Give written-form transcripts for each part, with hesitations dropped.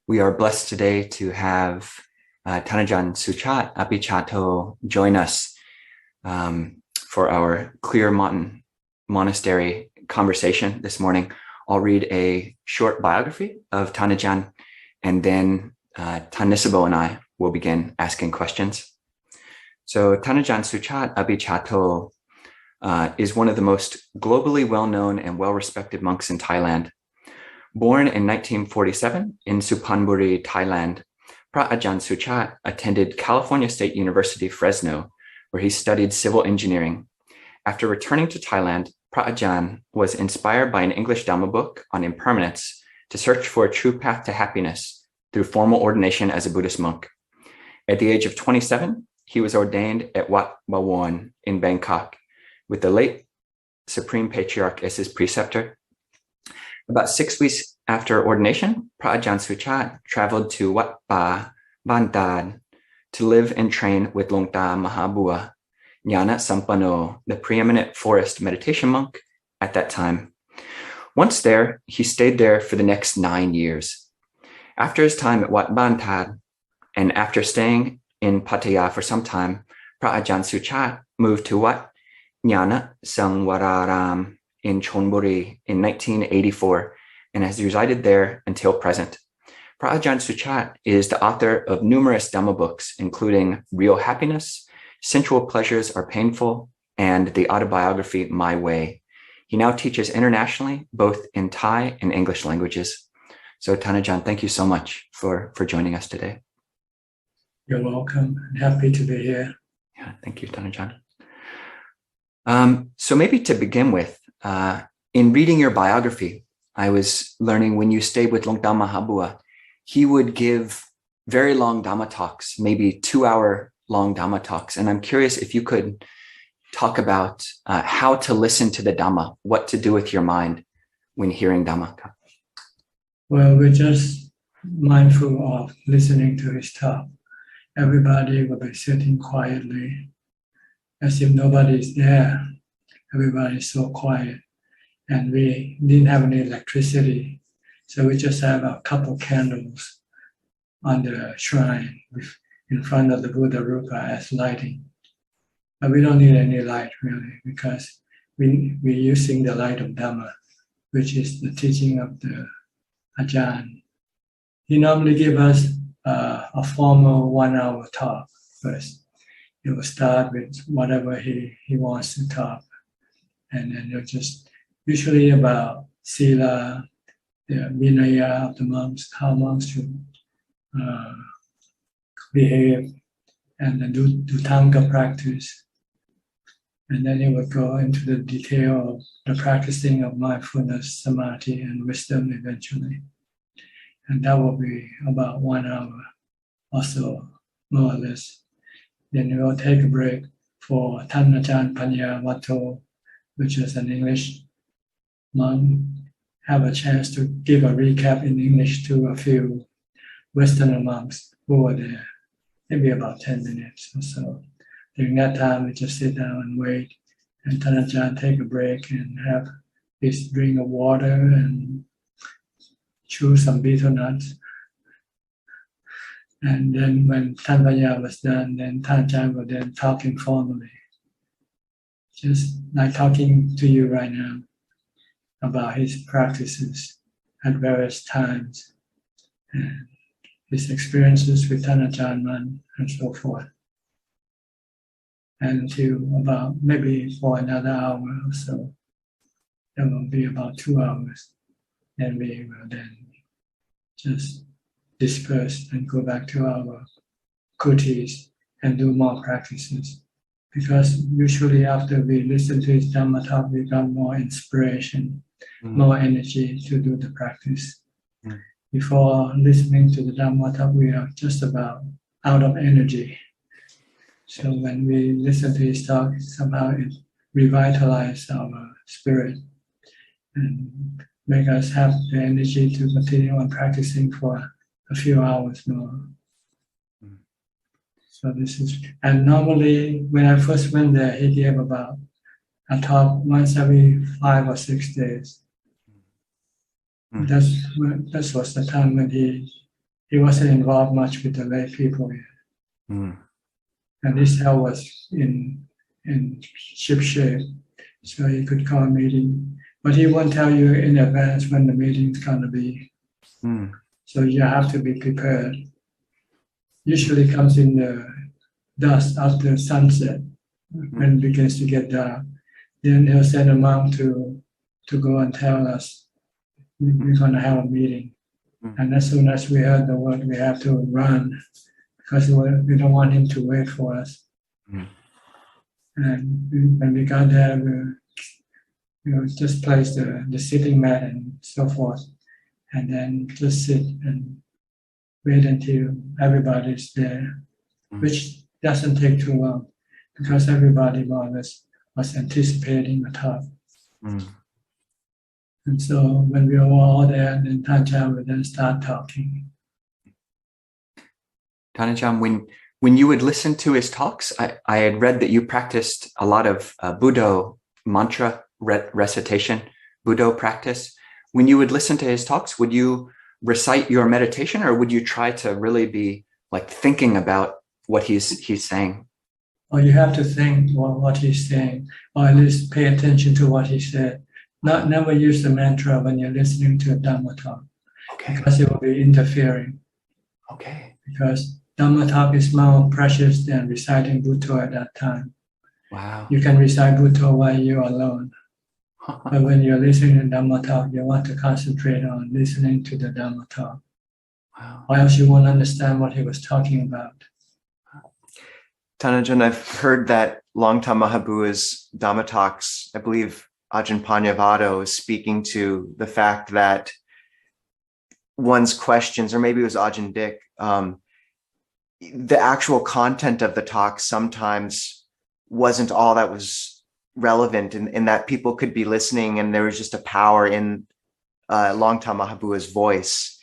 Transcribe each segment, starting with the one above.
We are blessed today to haveท่านอาจารย์ Suchart Abhijāto join us for our Clear Mountain Monastery conversation this morning. I'll read a short biography ofท่านอาจารย์, and thenท่านNibbāna and I will begin asking questions. Soท่านอาจารย์ Suchart Abhijāto is one of the most globally well-known and well-respected monks in Thailand. Born in 1947 in Suphanburi, Thailand, Phra Ajahn Suchart attended California State University, Fresno, where he studied civil engineering. After returning to Thailand, Phra Ajahn was inspired by an English Dhamma book on impermanence to search for a true path to happiness through formal ordination as a Buddhist monk. At the age of 27, he was ordained at Wat Bovornives in Bangkok, with the late Supreme Patriarch as his preceptor. About 6 weeks after ordination, Phra Ajahn Suchart traveled to Wat Pa Baan Taad to live and train with Luangta Mahā Boowa Ñāṇasampanno, the preeminent forest meditation monk at that time. Once there, he stayed there for the next 9 years. After his time at Wat Pa Baan Taad, and after staying in Pattaya for some time, Phra Ajahn Suchart moved to Wat Ñāṇasampanno in Suphanburi in 1984 and has resided there until present. Phra Ajahn Suchart is the author of numerous Dhamma books, including Real Happiness, Sensual Pleasures Are Painful, and the autobiography My Way. He now teaches internationally, both in Thai and English languages. Soท่านอาจารย์, thank you so much for joining us today. You're welcome. I'm happy to be here. Yeah, thank you,ท่านอาจารย์. So maybe to begin with, in reading your biography, I was learning when you stayed with Luangta Mahā Boowa, he would give very long Dhamma talks, maybe 2-hour long Dhamma talks. And I'm curious if you could talk about how to listen to the Dhamma, what to do with your mind when hearing Dhamma. Well, we're just mindful of listening to his talk. Everybody will be sitting quietly, as if nobody is there. Everybody is so quiet. And we didn't have any electricity. So we just have a couple candles on the shrine in front of the Buddha Rupa as lighting. But we don't need any light really, because we're using the light of Dhamma, which is the teaching of the Ajahn. He normally gives us a formal 1-hour talk first. He will start with whatever he wants to talk. And then you'll just usually about sila, the vinaya of the monks, how monks should behave, and then do Thanga practice. And then he would go into the detail of the practicing of mindfulness, samadhi, and wisdom eventually. And that will be about 1 hour or so, more or less. Then we will take a break forท่านอาจารย์ปัญญาวัตโธ, which is an English monk, have a chance to give a recap in English to a few Western monks who were there, maybe about 10 minutes or so. During that time, we just sit down and wait, andท่านอาจารย์take a break and have his drink of water and chew some betel nuts. And then whenท่านปัญญาwas done, thenท่านอาจารย์would then talk informally, just like talking to you right now, about his practices at various times and his experiences withท่านอาจารย์Man and so forth. And until about maybe for another hour or so, that will be about 2 hours. Then we will then just disperse and go back to our kutis and do more practices. Because usually after we listen to his Dhamma talk, we got more inspiration, more energy to do the practice. Before listening to the Dhamma talk, we are just about out of energy. So when we listen to his talk, somehow it revitalizes our spirit and make us have the energy to continue on practicing for a few hours more. So this is, and normally when I first went there, he gave about a talk once every 5 or 6 days. That was the time when he he wasn't involved much with the lay people yet. And his health was in ship shape, so he could call a meeting. But he won't tell you in advance when the meeting's going to be. So you have to be prepared. Usually comes in the dusk after sunset, when it begins to get dark. Then he'll send a monk to go and tell us we're going to have a meeting. And as soon as we heard the word, we have to run because we don't want him to wait for us. And when we got there, we just place the sitting mat and so forth, and then just sit and wait until everybody's there, which doesn't take too long because everybody was anticipating the talk. And so when we were all there, then Thajaan would then start talking. Thajaan, when you would listen to his talks, I had read that you practiced a lot of Buddha mantra recitation, Buddha practice. When you would listen to his talks, would you recite your meditation, or would you try to really be like thinking about what he's saying? Or you have to think what he's saying, or at least pay attention to what he said. Never use the mantra when you're listening to a Dhamma talk, because it will be interfering. Because Dhamma talk is more precious than reciting Buddha at that time. Wow. You can recite Buddha while you're alone. But when you're listening to Dhamma talk, you want to concentrate on listening to the Dhamma talk. Wow. Or else you won't understand what he was talking about. Thanajan, I've heard that Luangta Mahā Boowa's Dhamma talks, I believe Ajahn Panyavado is speaking to the fact that one's questions, or maybe it was Ajahn Dick, the actual content of the talk sometimes wasn't all that was relevant, in that people could be listening and there was just a power in Luangta Mahā Boowa's voice.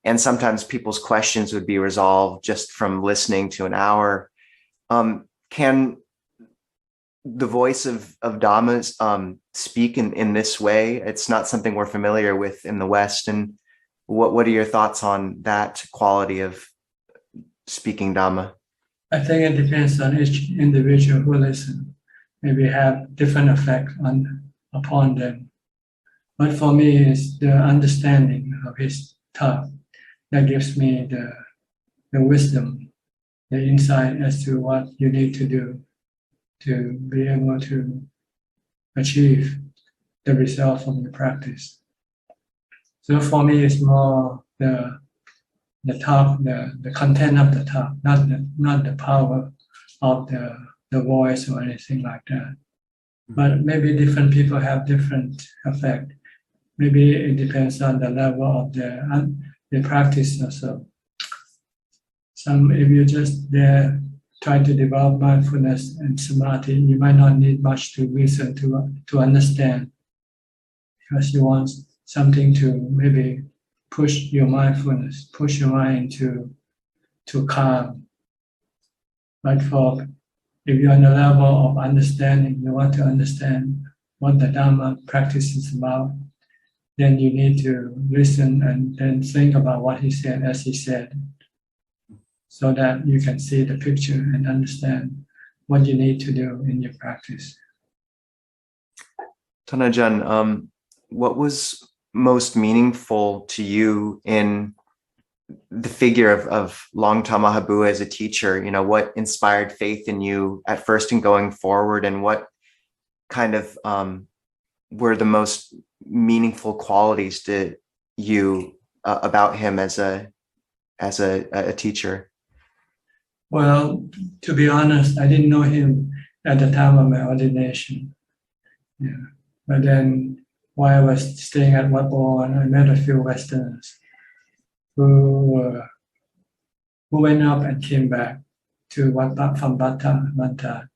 And sometimes people's questions would be resolved just from listening to an hour. Can the voice of Dhamma speak in this way? It's not something we're familiar with in the West. And what are your thoughts on that quality of speaking Dhamma? I think it depends on each individual who listens. Maybe have different effect upon them. But for me, it's the understanding of his talk that gives me the wisdom, the insight as to what you need to do to be able to achieve the result from your practice. So for me, it's more the talk, the content of the talk, not the power of the voice or anything like that. But maybe different people have different effect. Maybe it depends on the level of the practice also. If you're just there trying to develop mindfulness and samadhi, you might not need much to listen to understand, because you want something to maybe push your mindfulness, push your mind to calm. But if you're on a level of understanding, you want to understand what the Dhamma practice is about, then you need to listen and then think about what he said as he said, so that you can see the picture and understand what you need to do in your practice. Thanajan, what was most meaningful to you in the figure of Luangta Mahā Boowa as a teacher? You know, what inspired faith in you at first and going forward, and what kind of were the most meaningful qualities to you about him as a teacher? Well, to be honest, I didn't know him at the time of my ordination. Yeah. But then while I was staying at Wat Bovornives, I met a few Westerners who went up and came back to Wat Pa Baan Taad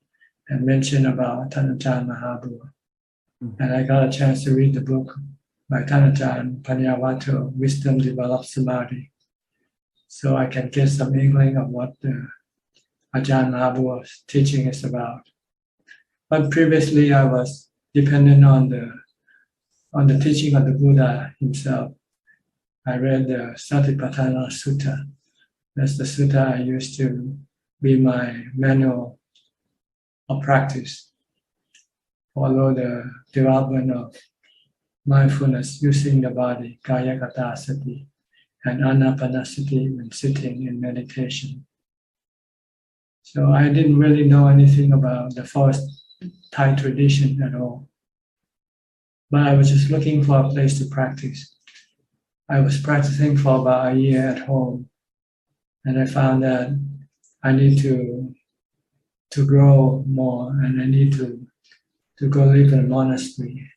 and mentioned about Ajahn Mahā Boowa. And I got a chance to read the book by Ajahn Panyavato, Wisdom Develops Samadhi. So I can get some inkling of what the Ajahn Mahā Boowa's teaching is about. But previously I was dependent on the teaching of the Buddha himself. I read the Satipatthana Sutta, That's the sutta I used to be my manual of practice. Follow the development of mindfulness using the body, kaya kata sati, and anapanasati when sitting in meditation. So I didn't really know anything about the first Thai tradition at all. But I was just looking for a place to practice. I was practicing for about a year at home, and I found that I need to grow more, and I need to go live in a monastery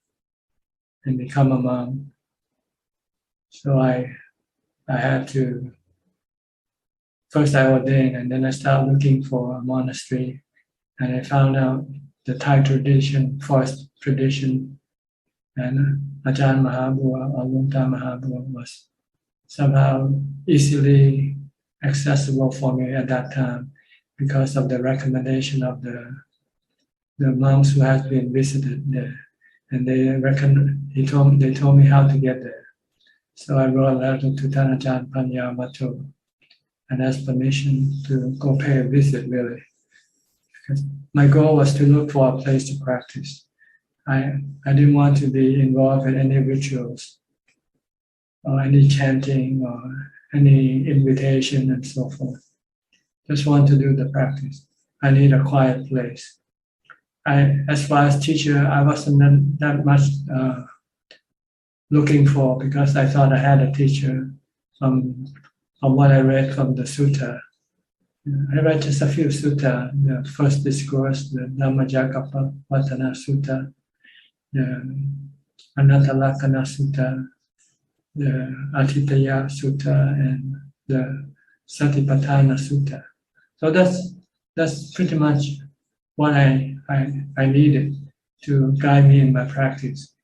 and become a monk. So I had to, first I ordained, and then I started looking for a monastery, and I found out the Thai tradition, first tradition, and Ajahn Mahā Boowa or Luangta Mahā Boowa was somehow easily accessible for me at that time because of the recommendation of the monks who had been visited there, and they told me how to get there. So I wrote a letter to Thanajan Panyamato and asked permission to go pay a visit, really. Because my goal was to look for a place to practice. I didn't want to be involved in any rituals or any chanting or any invitation and so forth. Just want to do the practice. I need a quiet place. As far as teacher, I wasn't that much looking for, because I thought I had a teacher from what I read from the sutta. I read just a few sutta, the first discourse, the Dhammacakkappavattana Sutta, the Anattalakkana Sutta, the Atitaya Sutta, and the Satipatthana Sutta. So that's pretty much what I needed to guide me in my practice.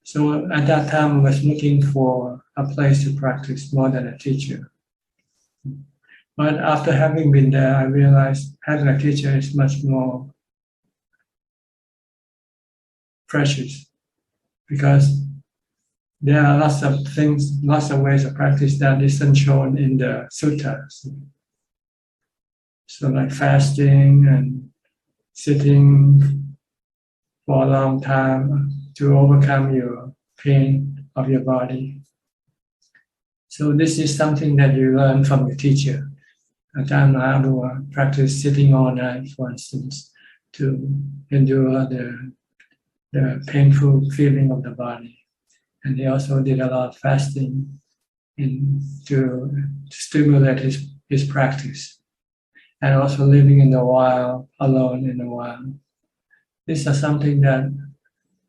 So at that time, I was looking for a place to practice more than a teacher. But after having been there, I realized having a teacher is much more precious, because there are lots of things, lots of ways of practice that isn't shown in the suttas. So like fasting and sitting for a long time to overcome your pain of your body. So this is something that you learn from your teacher. Ajahn Mahā Boowa practiced sitting all night, for instance, to endure the painful feeling of the body. And he also did a lot of fasting to stimulate his practice. And also living in the wild, alone in the wild. These are something that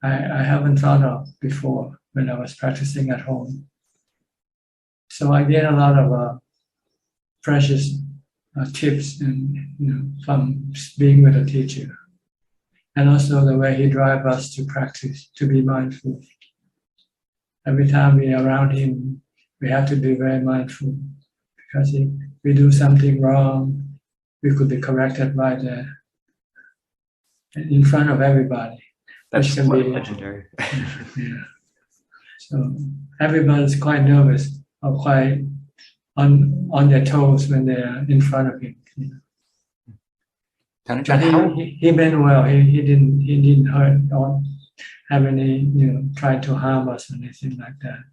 I haven't thought of before when I was practicing at home. So I get a lot of precious tips and from being with a teacher, and also the way he drives us to practice, to be mindful. Every time we are around him, we have to be very mindful, because if we do something wrong, we could be corrected in front of everybody. That's can be legendary. Yeah. So everybody's quite nervous or quite on their toes when they are in front of him. He meant well. He didn't hurt or have any try to harm us or anything like that.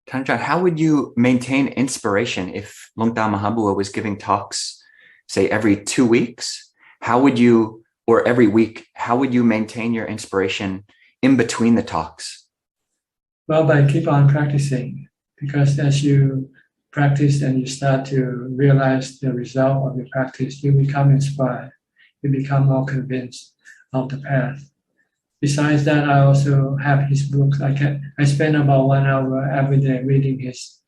Thanajan, how would you maintain inspiration if Luangta Mahā Boowa was giving talks, say every 2 weeks? How would you, or every week, how would you maintain your inspiration in between the talks? Well, by keep on practicing, because as you practice and you start to realize the result of your practice, you become inspired, you become more convinced of the path. Besides that, I also have his books. I spend about 1 hour every day reading his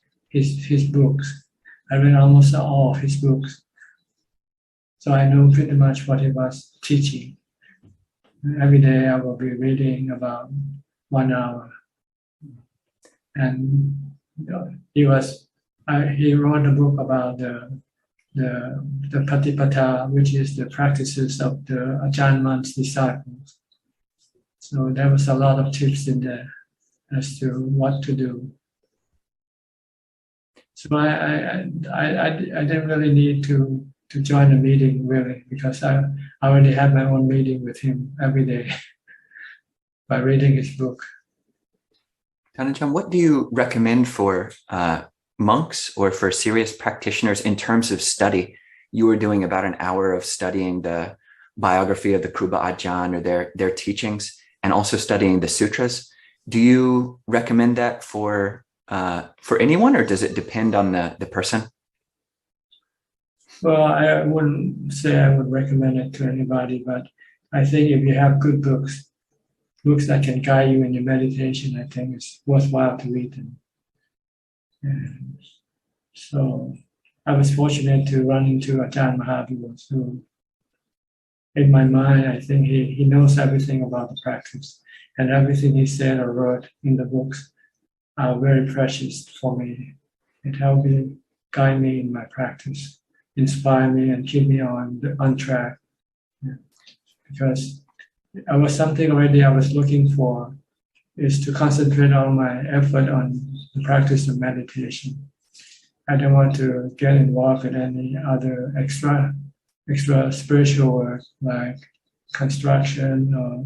books. I read almost all of his books. So I know pretty much what he was teaching. Every day I will be reading about 1 hour. And he wrote a book about the Patipata, which is the practices of the Ajahn Mun's disciples. So there was a lot of tips in there as to what to do. So I didn't really need to join a meeting really, because I already had my own meeting with him every day by reading his book. Thanajan, what do you recommend for monks or for serious practitioners in terms of study? You were doing about an hour of studying the biography of the Phra Ajahn or their teachings, and also studying the sutras. Do you recommend that for anyone, or does it depend on the person? Well, I wouldn't say I would recommend it to anybody, but I think if you have good books that can guide you in your meditation, I think it's worthwhile to read them. And so I was fortunate to run into Ajahn Mahā Boowa, who, in my mind, I think he knows everything about the practice, and everything he said or wrote in the books are very precious for me. It helped me guide me in my practice, inspire me, and keep me on track. Yeah. Because I was something already I was looking for, is to concentrate all my effort on the practice of meditation. I don't want to get involved in any other extra spiritual work like construction or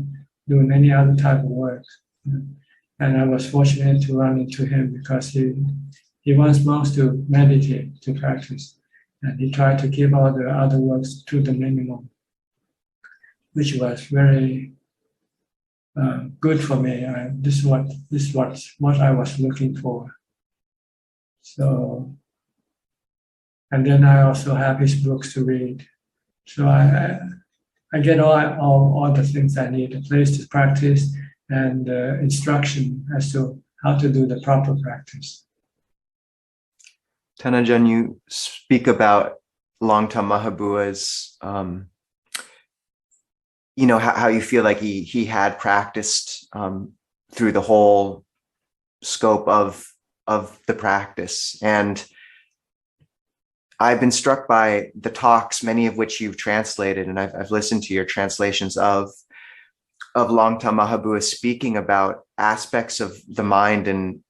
doing any other type of work. And I was fortunate to run into him because he wants monks to meditate, to practice. And he tried to keep all the other works to the minimum, which was very good for me. This is what I was looking for. So, and then I also have his books to read. So I get all the things I need: a place to practice and instruction as to how to do the proper practice. Thanajan, you speak about Luangta Mahā Boowa's, how you feel like he had practiced through the whole scope of the practice. And I've been struck by the talks, many of which you've translated, and I've listened to your translations of Luangta Mahā Boowa speaking about aspects of the mind and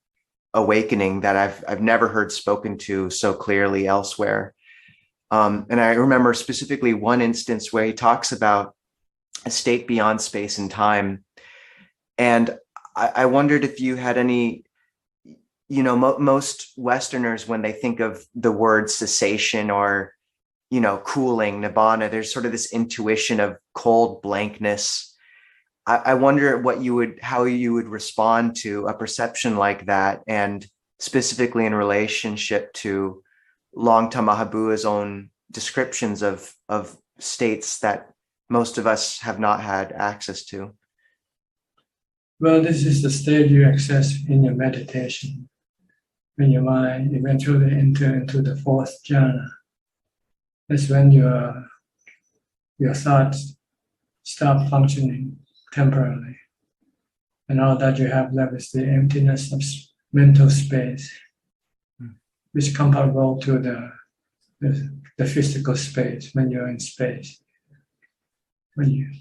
awakening that I've never heard spoken to so clearly elsewhere. And I remember specifically one instance where he talks about a state beyond space and time. And I wondered if you had any, most Westerners, when they think of the word cessation or, cooling, Nibbāna, there's sort of this intuition of cold blankness. I wonder how you would respond to a perception like that, and specifically in relationship to Luangta Mahā Boowa's own descriptions of states that most of us have not had access to. Well, this is the state you access in your meditation, when your mind eventually enter into the fourth jhana. That's when your thoughts stop functioning temporarily, and all that you have left is the emptiness of mental space, which comparable to the physical space when you're in space. When you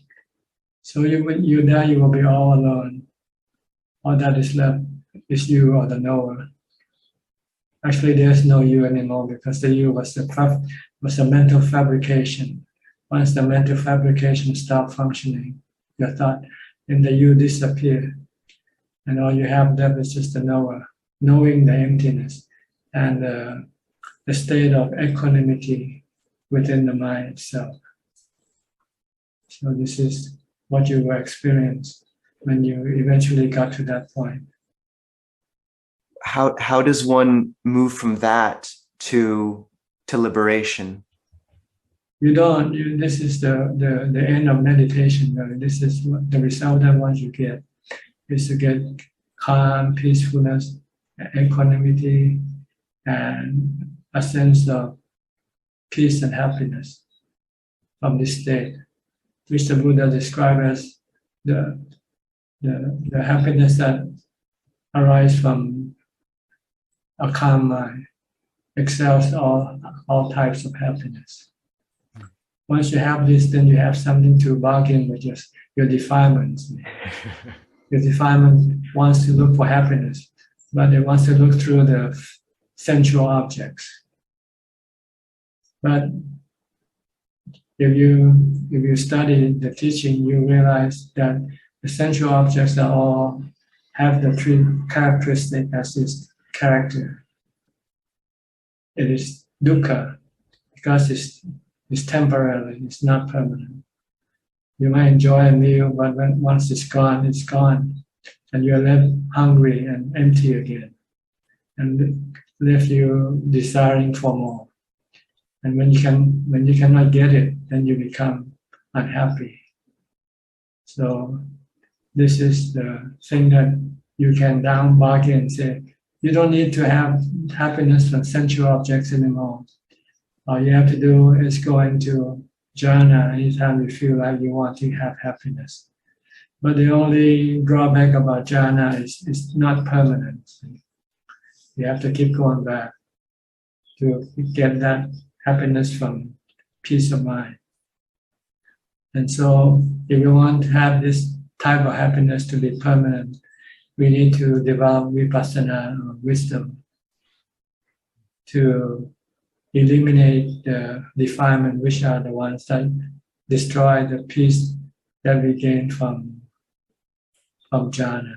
die, you will be all alone. All that is left is you or the knower. Actually, there's no you anymore, because the you was a mental fabrication. Once the mental fabrication stopped functioning, your thought and the you disappear, and all you have left is just the knower, knowing the emptiness and the state of equanimity within the mind itself. So this is what you will experience when you eventually got to that point. How does one move from that to liberation? You don't. This is the end of meditation. Really. This is what the result that once you get is to get calm, peacefulness, equanimity, and a sense of peace and happiness from this state, which the Buddha described as the happiness that arises from a calm mind, excels all types of happiness. Once you have this, then you have something to bargain with your defilements. Your defilement wants to look for happiness, but it wants to look through the sensual objects. But if you study the teaching, you realize that the sensual objects are all have the three characteristics as its character. It is dukkha because it's temporary, it's not permanent. You might enjoy a meal, but once it's gone, and you're left hungry and empty again, and left you desiring for more. And when you cannot get it, then you become unhappy. So this is the thing that you can down bargain and say, you don't need to have happiness from sensual objects anymore. All you have to do is go into jhana anytime you feel like you want to have happiness. But the only drawback about jhana is it's not permanent. You have to keep going back to get that happiness from peace of mind. And so if you want to have this type of happiness to be permanent, we need to develop vipassana or wisdom to eliminate the defilement, which are the ones that destroy the peace that we gain from jhana.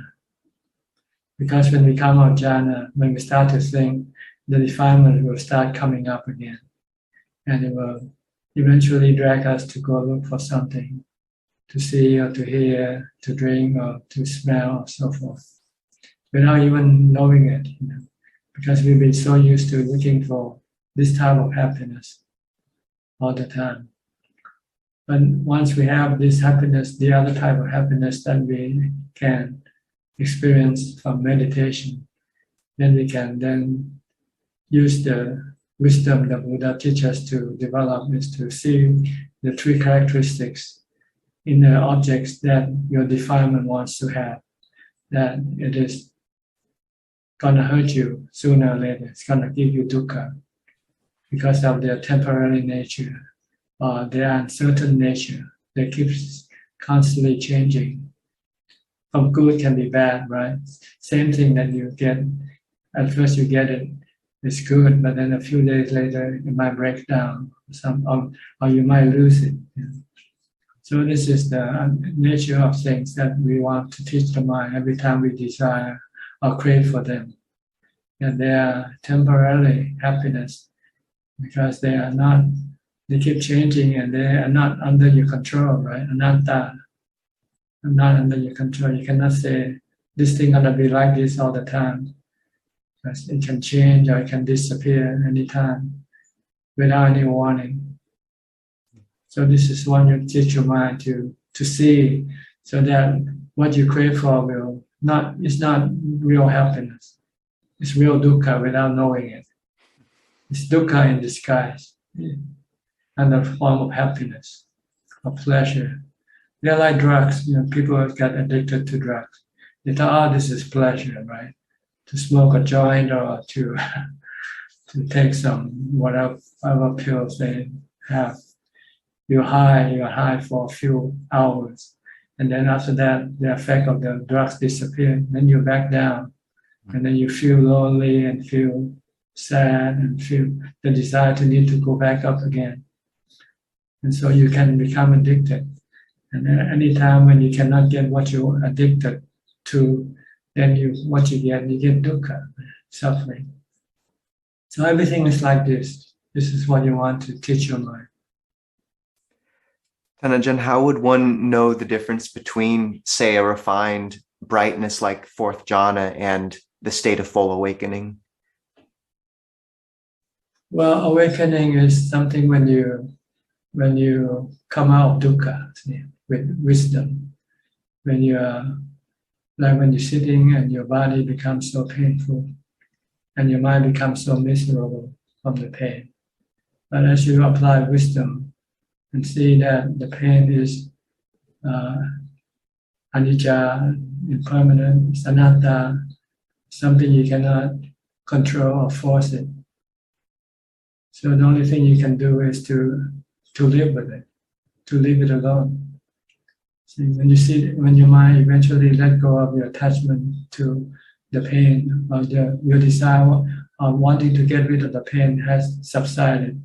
Because when we come out of jhana, when we start to think, the defilement will start coming up again. And it will eventually drag us to go look for something, to see or to hear, to drink or to smell or so forth, without even knowing it, because we've been so used to looking for this type of happiness all the time. But once we have this happiness, the other type of happiness that we can experience from meditation, then we can then use the wisdom that Buddha teaches us to develop, is to see the three characteristics in the objects that your defilement wants to have, that it is going to hurt you sooner or later. It's going to give you dukkha because of their temporary nature or their uncertain nature. They keep constantly changing. From good can be bad, right? Same thing that you get, at first you get it, it's good, but then a few days later it might break down, or you might lose it. So this is the nature of things that we want to teach the mind every time we desire or crave for them. And they are temporary happiness because they keep changing and they are not under your control, right? Anatta, not under your control. You cannot say, this thing gonna be like this all the time. Because it can change or it can disappear anytime without any warning. So this is what you teach your mind to see, so that what you crave for is not real happiness. It's real dukkha without knowing it. It's dukkha in disguise, and a form of happiness, of pleasure. They're like drugs. People get addicted to drugs. They thought, this is pleasure, right? To smoke a joint or to take some whatever pills they have. You're high for a few hours. And then after that, the effect of the drugs disappear. Then you back down. And then you feel lonely and feel sad and feel the desire to need to go back up again. And so you can become addicted. And then any time when you cannot get what you're addicted to, then you get dukkha, suffering. So everything is like this. This is what you want to teach your mind. Thanajan, how would one know the difference between, say, a refined brightness like fourth jhana and the state of full awakening? Well, awakening is something when you come out of dukkha with wisdom. When you're sitting and your body becomes so painful and your mind becomes so miserable from the pain. But as you apply wisdom and see that the pain is anicca, impermanent, it's anatta, something you cannot control or force it. So the only thing you can do is to live with it, to leave it alone. See, when your mind eventually let go of your attachment to the pain or your desire of wanting to get rid of the pain has subsided,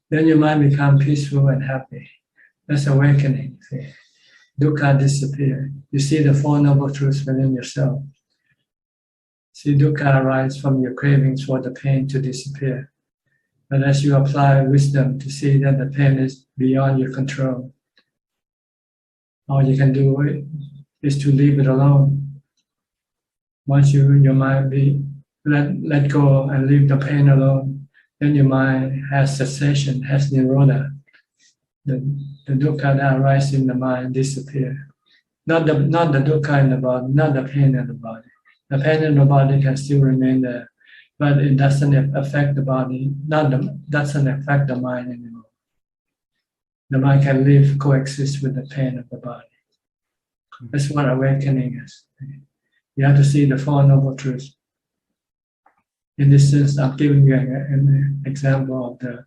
then your mind becomes peaceful and happy. That's awakening. See? Dukkha disappears. You see the Four Noble Truths within yourself. See, dukkha arises from your cravings for the pain to disappear. But as you apply wisdom to see that the pain is beyond your control, all you can do is to leave it alone. Once your mind be let go and leave the pain alone, then your mind has cessation, has nibbāna. The dukkha that arises in the mind disappear. Not the dukkha in the body, not the pain in the body. The pain in the body can still remain there, but it doesn't affect the body, doesn't affect the mind anymore. The mind can live, coexist with the pain of the body. That's what awakening is. You have to see the Four Noble Truths. In this sense, I'm giving you an example of the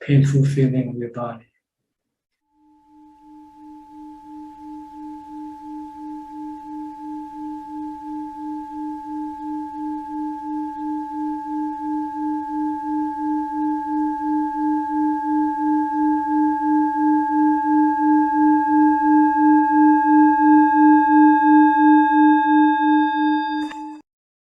painful feeling of your body.